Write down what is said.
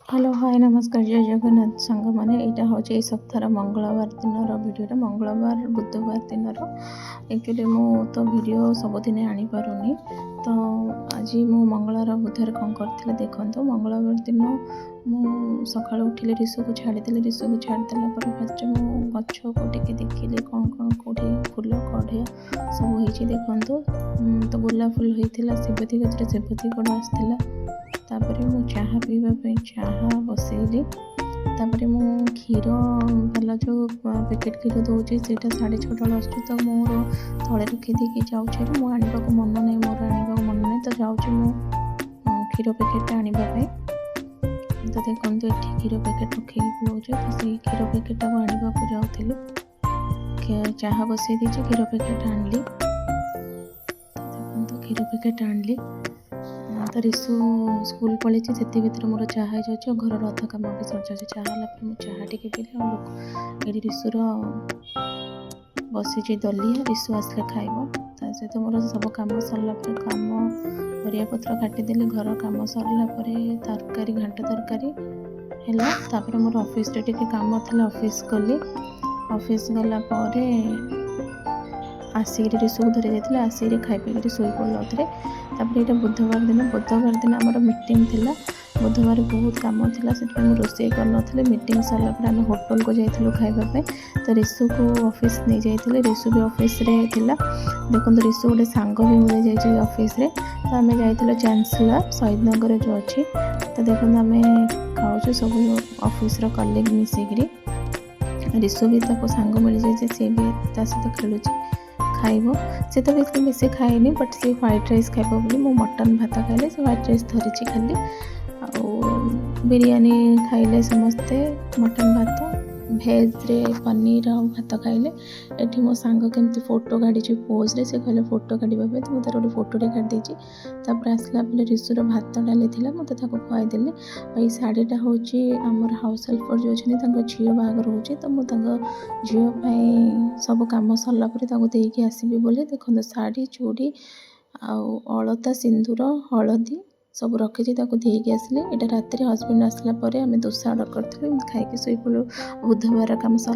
Hello hi नमस्कार जय जगन्नाथ सांग मैंने यहाँ हूँ ये सप्ताह मंगलवार दिन भिडियो मंगलवार बुधवार दिन एक्चुअली मु तो वीडियो सबुदिन आनी पारुनी तो आज मु मंगलवार बुधवार कौन करते देखो मंगलवार दिन मु सका उठिले रिसु को छाड़ीदेली रिसु को छाड़देला फास्ट मु गछ को देखिली कौन कौन कौटे फुल कढ़िया सब हो देखु तो गोलाप फुल होता सेबती गचर सेबती गुड़ आसला तापर मु चाहा पीवा चाहा बसैली तापर मु क्षीर वाला जो पैकेट क्षीर दूसरी से 6:30 आसूँ तो मोर तले रखीदी जाऊँच मु आने को मन नहीं मोर आने मन नहीं तो जाऊँ मु क्षीर पैकेट आने तो देखो ये क्षीर पैकेट रखे रोचे तो से क्षीर पैकेट को आने को जाऊँ चाहा बसई दीजिए क्षीर पैकेट आनली देखो क्षीर पैकेट आनली तो रिसु स्कूल पलि से भर मोर चाह हो घर अध कम भी सर जाए चाहला चाह टी पीली ये रिसुर बसी दलिया रिसु आसले खाइब ता सहित मोर सब कम सरला कम परिया पत्र काटिदेली घर कम सरला तरकारी घांट तरकारी है मोर ऑफिस रे कम था ऑफिस गली ऑफिस गला आसिक रिसु को धरी जाती आसिक खाई पी शोई पड़ा तापर ये बुधवार दिन आम मीटिंग थिला बुधवार बहुत कम था से रोसे कर मीटिंग सरला आम होटल को जाइलु खाइबा तो रिसु को ऑफिस नहीं जाइए रिसु भी ऑफिस रे थिला देखो रिसु गोटे सांग भी मिल जाए ऑफिस रे तो आम जाइलु चांसलर शहीद नगर जो अच्छी तो देखो आम खाऊ सब ऑफिस कलीग मिसिकी रिसु भी सांग मिल जाए सी भी सहित खेलुची खाइब से तो बेसी खाएनी बट से व्हाइट राइस खाइब बोली मो मटन भात खाइले से व्हाइट राइस धरी खाली बिरयानी खाइले समस्ते मटन भात भेज रे पनीर और भात खाइले एठी मो सांग केमती फोटो काढ़ी पोज रे से कहले फोटो काढ़ा तो मुझे गोटे फोटोटे काढ़ी तापर आसला बेले रिसुर भात डाली थी मत खुआईदेली ये शाढ़ीटा हूँ आमर हाउस हेल्पर जो अच्छे झील बाहर हो तो मुझे झील सब कम सरला देकी आसबि बोली देखो शाढ़ी चूड़ी आलता सिंदूर हलदी सब रखी देकी आसली यहाँ राति हजबैंड आसला आम दोसा ऑर्डर करूँ खाई शोई बुधवार कम सर।